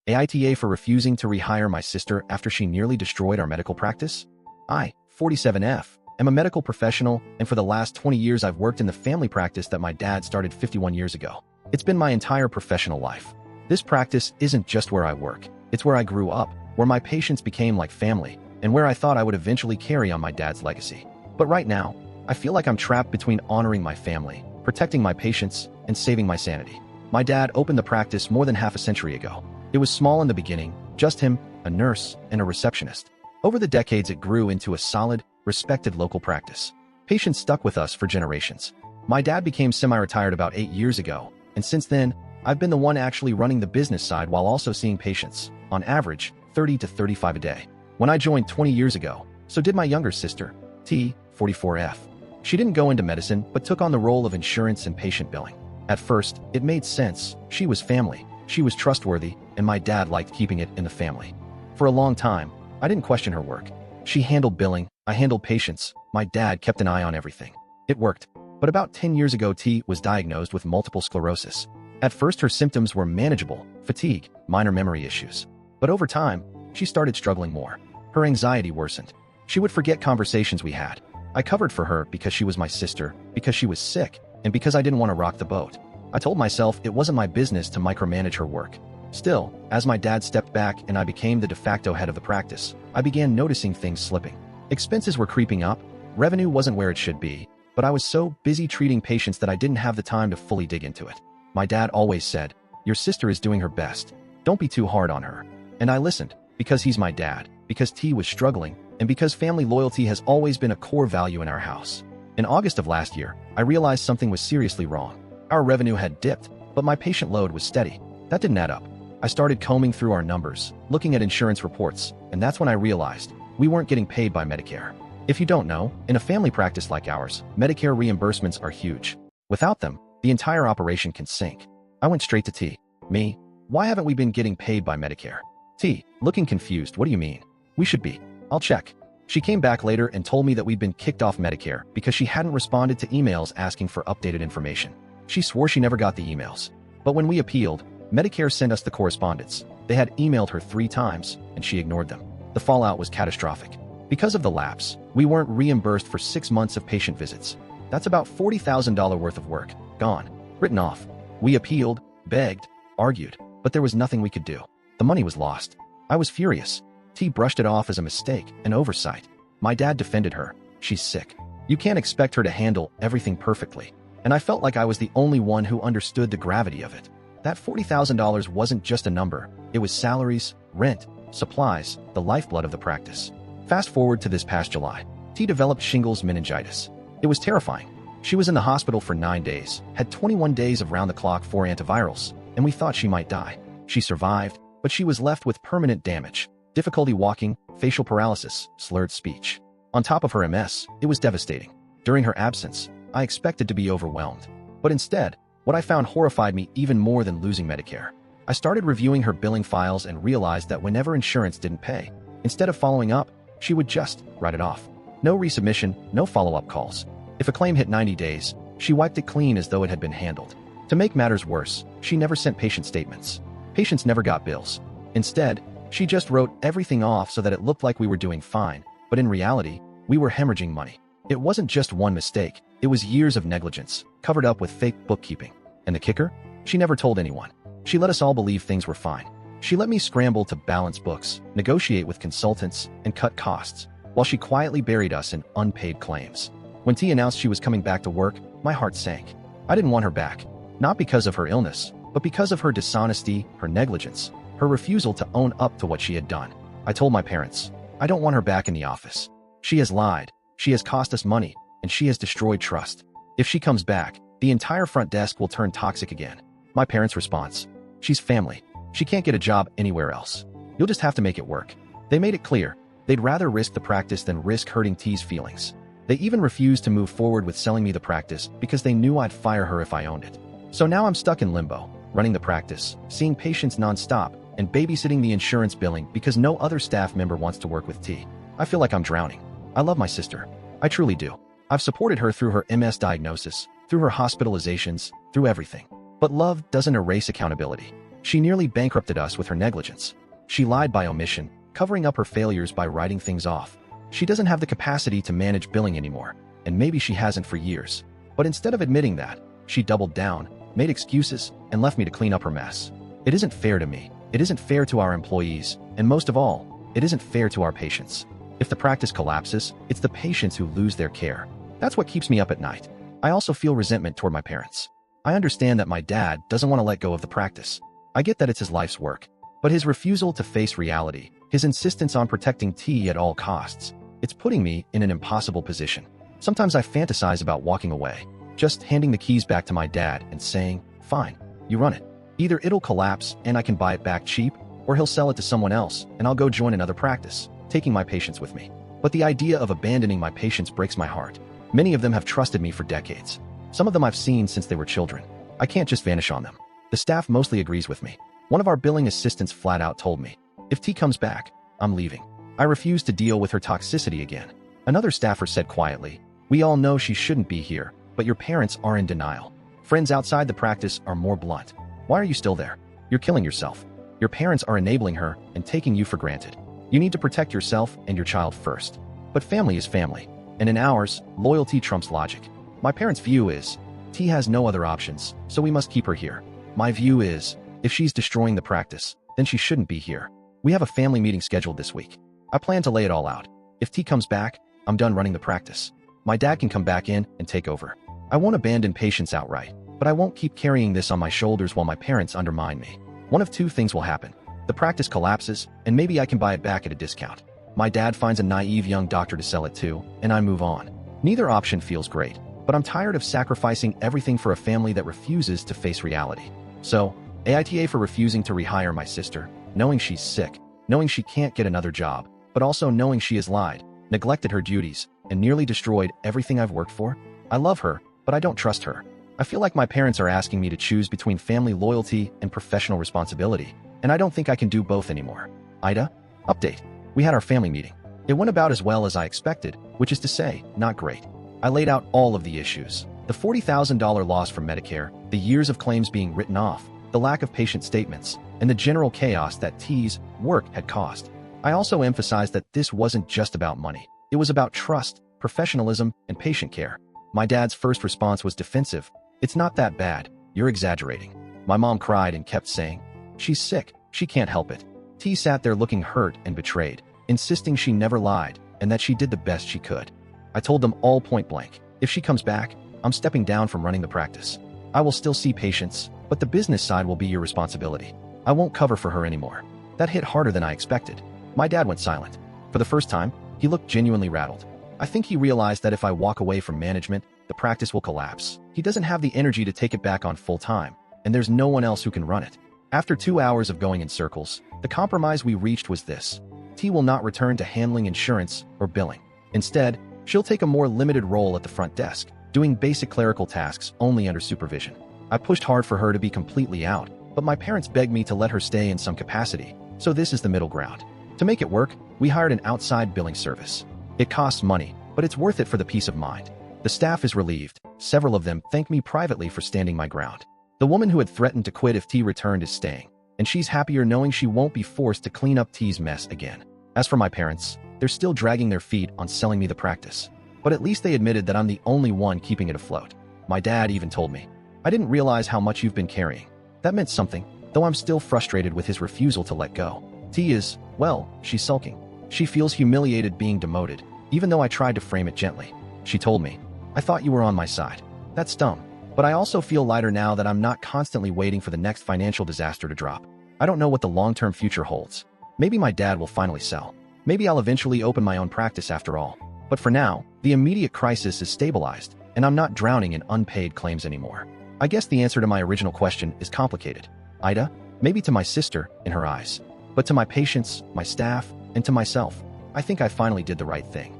AITA for refusing to rehire my sister after she nearly destroyed our medical practice? I, 47F, am a medical professional, and for the last 20 years I've worked in the family practice that my dad started 51 years ago. It's been my entire professional life. This practice isn't just where I work, it's where I grew up, where my patients became like family, and where I thought I would eventually carry on my dad's legacy. But right now, I feel like I'm trapped between honoring my family, protecting my patients, and saving my sanity. My dad opened the practice more than half a century ago. It was small in the beginning, just him, a nurse, and a receptionist. Over the decades, it grew into a solid, respected local practice. Patients stuck with us for generations. My dad became semi-retired about 8 years ago, and since then, I've been the one actually running the business side while also seeing patients, on average, 30 to 35 a day. When I joined 20 years ago, so did my younger sister, T, 44F. She didn't go into medicine, but took on the role of insurance and patient billing. At first, it made sense. She was family, she was trustworthy, and my dad liked keeping it in the family. For a long time, I didn't question her work. She handled billing, I handled patients, my dad kept an eye on everything. It worked. But about 10 years ago, T was diagnosed with multiple sclerosis. At first, her symptoms were manageable, fatigue, minor memory issues. But over time, she started struggling more. Her anxiety worsened. She would forget conversations we had. I covered for her because she was my sister, because she was sick, and because I didn't want to rock the boat. I told myself it wasn't my business to micromanage her work. Still, as my dad stepped back and I became the de facto head of the practice, I began noticing things slipping. Expenses were creeping up, revenue wasn't where it should be, but I was so busy treating patients that I didn't have the time to fully dig into it. My dad always said, "Your sister is doing her best. Don't be too hard on her." And I listened, because he's my dad, because T was struggling, and because family loyalty has always been a core value in our house. In August of last year, I realized something was seriously wrong. Our revenue had dipped, but my patient load was steady. That didn't add up. I started combing through our numbers, looking at insurance reports, and that's when I realized we weren't getting paid by Medicare. If you don't know, in a family practice like ours, Medicare reimbursements are huge. Without them, the entire operation can sink. I went straight to T. Me? Why haven't we been getting paid by Medicare? T, looking confused, what do you mean? We should be. I'll check. She came back later and told me that we'd been kicked off Medicare because she hadn't responded to emails asking for updated information. She swore she never got the emails. But when we appealed, Medicare sent us the correspondence. They had emailed her 3 times, and she ignored them. The fallout was catastrophic. Because of the lapse, we weren't reimbursed for 6 months of patient visits. That's about $40,000 worth of work, gone, written off. We appealed, begged, argued, but there was nothing we could do. The money was lost. I was furious. T brushed it off as a mistake, an oversight. My dad defended her. She's sick. You can't expect her to handle everything perfectly. And I felt like I was the only one who understood the gravity of it. That $40,000 wasn't just a number. It was salaries, rent, supplies, the lifeblood of the practice. Fast forward to this past July. T developed shingles meningitis. It was terrifying. She was in the hospital for 9 days, had 21 days of round-the-clock 4 antivirals, and we thought she might die. She survived, but she was left with permanent damage, difficulty walking, facial paralysis, slurred speech. On top of her MS, it was devastating. During her absence, I expected to be overwhelmed. But instead, what I found horrified me even more than losing Medicare. I started reviewing her billing files and realized that whenever insurance didn't pay, instead of following up, she would just write it off. No resubmission, no follow-up calls. If a claim hit 90 days, she wiped it clean as though it had been handled. To make matters worse, she never sent patient statements. Patients never got bills. Instead, she just wrote everything off so that it looked like we were doing fine, but in reality, we were hemorrhaging money. It wasn't just one mistake, it was years of negligence, covered up with fake bookkeeping. And the kicker? She never told anyone. She let us all believe things were fine. She let me scramble to balance books, negotiate with consultants, and cut costs, while she quietly buried us in unpaid claims. When T announced she was coming back to work, my heart sank. I didn't want her back, not because of her illness, but because of her dishonesty, her negligence, her refusal to own up to what she had done. I told my parents, I don't want her back in the office. She has lied, she has cost us money, and she has destroyed trust. If she comes back, the entire front desk will turn toxic again. My parents' response, she's family. She can't get a job anywhere else. You'll just have to make it work. They made it clear, they'd rather risk the practice than risk hurting T's feelings. They even refused to move forward with selling me the practice because they knew I'd fire her if I owned it. So now I'm stuck in limbo, running the practice, seeing patients nonstop, and babysitting the insurance billing because no other staff member wants to work with T. I feel like I'm drowning. I love my sister. I truly do. I've supported her through her MS diagnosis, through her hospitalizations, through everything. But love doesn't erase accountability. She nearly bankrupted us with her negligence. She lied by omission, covering up her failures by writing things off. She doesn't have the capacity to manage billing anymore, and maybe she hasn't for years. But instead of admitting that, she doubled down, made excuses, and left me to clean up her mess. It isn't fair to me. It isn't fair to our employees, and most of all, it isn't fair to our patients. If the practice collapses, it's the patients who lose their care. That's what keeps me up at night. I also feel resentment toward my parents. I understand that my dad doesn't want to let go of the practice. I get that it's his life's work. But his refusal to face reality, his insistence on protecting T at all costs, it's putting me in an impossible position. Sometimes I fantasize about walking away, just handing the keys back to my dad and saying, "Fine, you run it." Either it'll collapse and I can buy it back cheap, or he'll sell it to someone else and I'll go join another practice, taking my patients with me. But the idea of abandoning my patients breaks my heart. Many of them have trusted me for decades. Some of them I've seen since they were children. I can't just vanish on them. The staff mostly agrees with me. One of our billing assistants flat out told me, "If T comes back, I'm leaving." I refuse to deal with her toxicity again. Another staffer said quietly, "We all know she shouldn't be here, but your parents are in denial. Friends outside the practice are more blunt. Why are you still there? You're killing yourself. Your parents are enabling her and taking you for granted. You need to protect yourself and your child first." But family is family, and in ours, loyalty trumps logic. My parents' view is, T has no other options, so we must keep her here. My view is, if she's destroying the practice, then she shouldn't be here. We have a family meeting scheduled this week. I plan to lay it all out. If T comes back, I'm done running the practice. My dad can come back in and take over. I won't abandon patients outright, but I won't keep carrying this on my shoulders while my parents undermine me. One of two things will happen. The practice collapses, and maybe I can buy it back at a discount. My dad finds a naive young doctor to sell it to, and I move on. Neither option feels great, but I'm tired of sacrificing everything for a family that refuses to face reality. So, AITA for refusing to rehire my sister, knowing she's sick, knowing she can't get another job, but also knowing she has lied, neglected her duties, and nearly destroyed everything I've worked for. I love her, but I don't trust her. I feel like my parents are asking me to choose between family loyalty and professional responsibility, and I don't think I can do both anymore. AITA? Update. We had our family meeting. It went about as well as I expected, which is to say, not great. I laid out all of the issues. The $40,000 loss from Medicare, the years of claims being written off, the lack of patient statements, and the general chaos that T's work had caused. I also emphasized that this wasn't just about money. It was about trust, professionalism, and patient care. My dad's first response was defensive. "It's not that bad. You're exaggerating." My mom cried and kept saying, "She's sick. She can't help it." T sat there looking hurt and betrayed, insisting she never lied and that she did the best she could. I told them all point blank, if she comes back, I'm stepping down from running the practice. I will still see patients, but the business side will be your responsibility. I won't cover for her anymore. That hit harder than I expected. My dad went silent. For the first time, he looked genuinely rattled. I think he realized that if I walk away from management, the practice will collapse. He doesn't have the energy to take it back on full time, and there's no one else who can run it. After 2 hours of going in circles, the compromise we reached was this. T will not return to handling insurance or billing. Instead, she'll take a more limited role at the front desk, doing basic clerical tasks only under supervision. I pushed hard for her to be completely out, but my parents begged me to let her stay in some capacity, so this is the middle ground. To make it work, we hired an outside billing service. It costs money, but it's worth it for the peace of mind. The staff is relieved. Several of them thank me privately for standing my ground. The woman who had threatened to quit if T returned is staying, and she's happier knowing she won't be forced to clean up T's mess again. As for my parents, they're still dragging their feet on selling me the practice. But at least they admitted that I'm the only one keeping it afloat. My dad even told me, "I didn't realize how much you've been carrying." That meant something, though I'm still frustrated with his refusal to let go. T is, well, she's sulking. She feels humiliated being demoted, even though I tried to frame it gently. She told me, "I thought you were on my side." That stung. But I also feel lighter now that I'm not constantly waiting for the next financial disaster to drop. I don't know what the long-term future holds. Maybe my dad will finally sell. Maybe I'll eventually open my own practice after all. But for now, the immediate crisis is stabilized, and I'm not drowning in unpaid claims anymore. I guess the answer to my original question is complicated. AITA? Maybe to my sister, in her eyes. But to my patients, my staff, and to myself, I think I finally did the right thing.